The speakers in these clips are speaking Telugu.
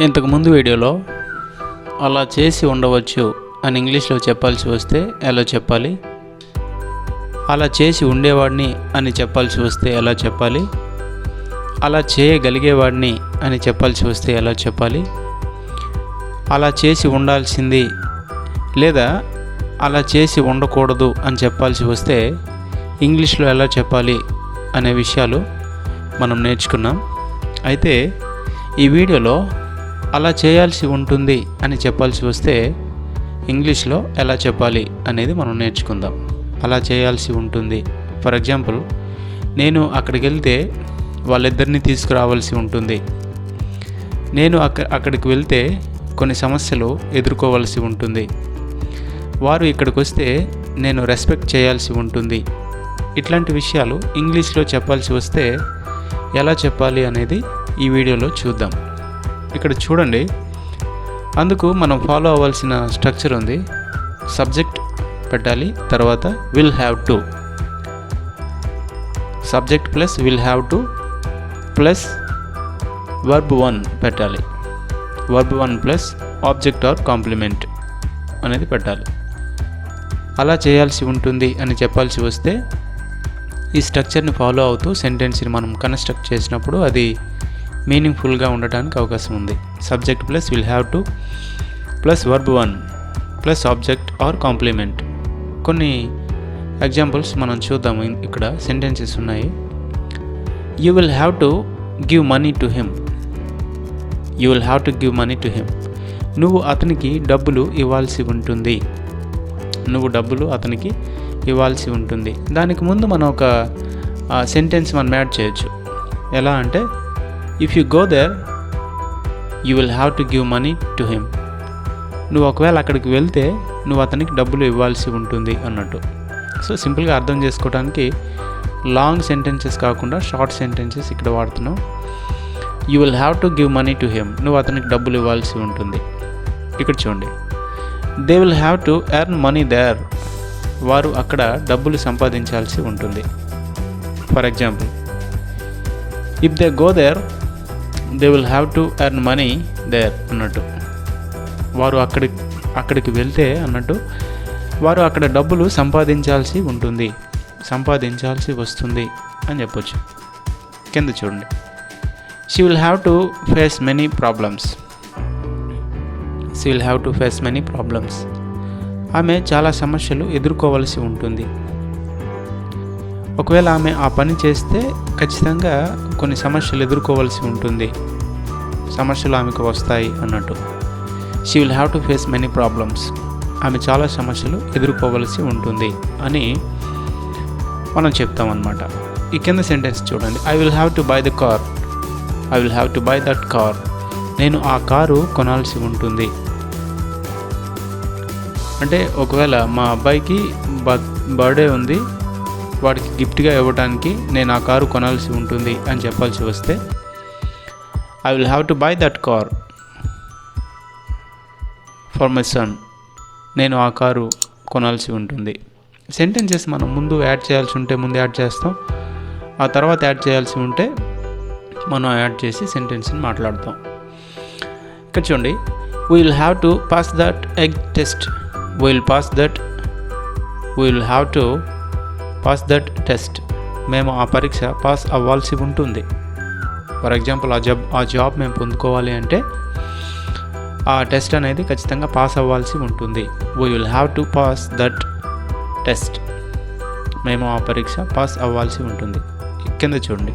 ఇంతకుముందు వీడియోలో అలా చేసి ఉండవచ్చు అని ఇంగ్లీష్లో చెప్పాల్సి వస్తే ఎలా చెప్పాలి, అలా చేసి ఉండేవాడిని అని చెప్పాల్సి వస్తే ఎలా చెప్పాలి, అలా చేయగలిగేవాడిని అని చెప్పాల్సి వస్తే ఎలా చెప్పాలి, అలా చేసి ఉండాల్సింది లేదా అలా చేసి ఉండకూడదు అని చెప్పాల్సి వస్తే ఇంగ్లీష్లో ఎలా చెప్పాలి అనే విషయాలు మనం నేర్చుకున్నాం. అయితే ఈ వీడియోలో అలా చేయాల్సి ఉంటుంది అని చెప్పాల్సి వస్తే ఇంగ్లీష్లో ఎలా చెప్పాలి అనేది మనం నేర్చుకుందాం. అలా చేయాల్సి ఉంటుంది, ఫర్ ఎగ్జాంపుల్ నేను అక్కడికి వెళ్తే వాళ్ళిద్దరిని తీసుకురావాల్సి ఉంటుంది, నేను అక్కడికి వెళ్తే కొన్ని సమస్యలు ఎదుర్కోవాల్సి ఉంటుంది, వారు ఇక్కడికి వస్తే నేను రెస్పెక్ట్ చేయాల్సి ఉంటుంది. ఇట్లాంటి విషయాలు ఇంగ్లీష్లో చెప్పాల్సి వస్తే ఎలా చెప్పాలి అనేది ఈ వీడియోలో చూద్దాం. ఇక్కడ చూడండి, అందుకు మనం ఫాలో అవ్వాల్సిన స్ట్రక్చర్ ఉంది. సబ్జెక్ట్ పెట్టాలి, తర్వాత will have to, subject plus will have to plus verb 1 పెట్టాలి. Verb 1 plus object or complement అనేది పెట్టాలి. అలా చేయాల్సి ఉంటుంది అని చెప్పాల్సి వస్తే ఈ స్ట్రక్చర్ని ఫాలో అవుతూ సెంటెన్స్ని మనం కన్స్ట్రక్ట్ చేసినప్పుడు అది మీనింగ్ఫుల్గా ఉండటానికి అవకాశం ఉంది. Subject plus will have to plus verb 1 plus object or complement. కొన్ని ఎగ్జాంపుల్స్ మనం చూద్దాము. ఇక్కడ సెంటెన్సెస్ ఉన్నాయి. You will have to give money to him. You will have to give money to him. నువ్వు అతనికి డబ్బులు ఇవ్వాల్సి ఉంటుంది. నువ్వు డబ్బులు అతనికి ఇవ్వాల్సి ఉంటుంది. దానికి ముందు మనం ఒక సెంటెన్స్ మనం యాడ్ చేయొచ్చు. ఎలా అంటే, if you go there you will have to give money to him. నువ్వు ఒకవేళ అక్కడికి వెళ్తే నువ్వు అతనికి డబ్బులు ఇవ్వాల్సి ఉంటుంది అన్నట్టు. సో సింపుల్గా అర్థం చేసుకోవడానికి లాంగ్ సెంటెన్సెస్ కాకుండా షార్ట్ సెంటెన్సెస్ ఇక్కడ వాడుతున్నాం. You will have to give money to him, నువ్వు అతనికి డబ్బులు ఇవ్వాల్సి ఉంటుంది. ఇక్కడ చూడండి, they will have to earn money there, వారు అక్కడ డబ్బులు సంపాదించాల్సి ఉంటుంది. For example, if they go there they will have to earn money there అన్నట్టు. వారు అక్కడికి వెళ్తే అన్నట్టు వారు అక్కడ డబ్బులు సంపాదించాల్సి ఉంటుంది, సంపాదించాల్సి వస్తుంది అని చెప్పొచ్చు. కింద చూడండి, she will have to face many problems. She will have to face many problems. ఆమె చాలా సమస్యలు ఎదుర్కోవలసి ఉంటుంది. ఒకవేళ ఆమె ఆ పని చేస్తే ఖచ్చితంగా కొన్ని సమస్యలు ఎదుర్కోవలసి ఉంటుంది, సమస్యలు ఆమెకు వస్తాయి అన్నట్టు. She will have to face many problems. ఆమె చాలా సమస్యలు ఎదుర్కోవలసి ఉంటుంది అని మనం చెప్తామన్నమాట. ఈ కింద సెంటెన్స్ చూడండి, I will have to buy the car. I will have to buy that car. నేను ఆ కారు కొనాల్సి ఉంటుంది. అంటే ఒకవేళ మా అబ్బాయికి బర్త్డే ఉంది, వాడికి గిఫ్ట్గా ఇవ్వడానికి నేను ఆ కారు కొనాల్సి ఉంటుంది అని చెప్పాల్సి వస్తే I will have to buy that car for my son. నేను ఆ కారు కొనాల్సి ఉంటుంది. సెంటెన్సెస్ మనం ముందు యాడ్ చేయాల్సి ఉంటే ముందు యాడ్ చేస్తాం, ఆ తర్వాత యాడ్ చేయాల్సి ఉంటే మనం యాడ్ చేసి సెంటెన్స్ని మాట్లాడతాం. ఇక్కడ చూడండి, we will have to pass that egg test. We will have to pass that test. మేము ఆ పరీక్ష పాస్ అవ్వాల్సి ఉంటుంది. ఫర్ ఎగ్జాంపుల్ ఆ జాబ్ మేము పొందుకోవాలి అంటే ఆ టెస్ట్ అనేది ఖచ్చితంగా పాస్ అవ్వాల్సి ఉంటుంది. We will have to pass that test. మేము ఆ పరీక్ష పాస్ అవ్వాల్సి ఉంటుంది. కింద చూడండి,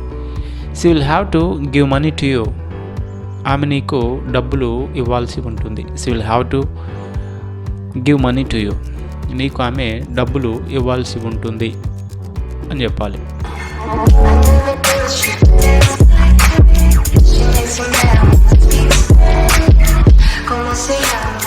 she will have to give money to you. ఆమె నీకు డబ్బులు ఇవ్వాల్సి ఉంటుంది. She will have to give money to you. నీకు ఆమె డబ్బులు ఇవ్వాల్సి ఉంటుంది అని చెప్పాలి. ¿Cómo se llama?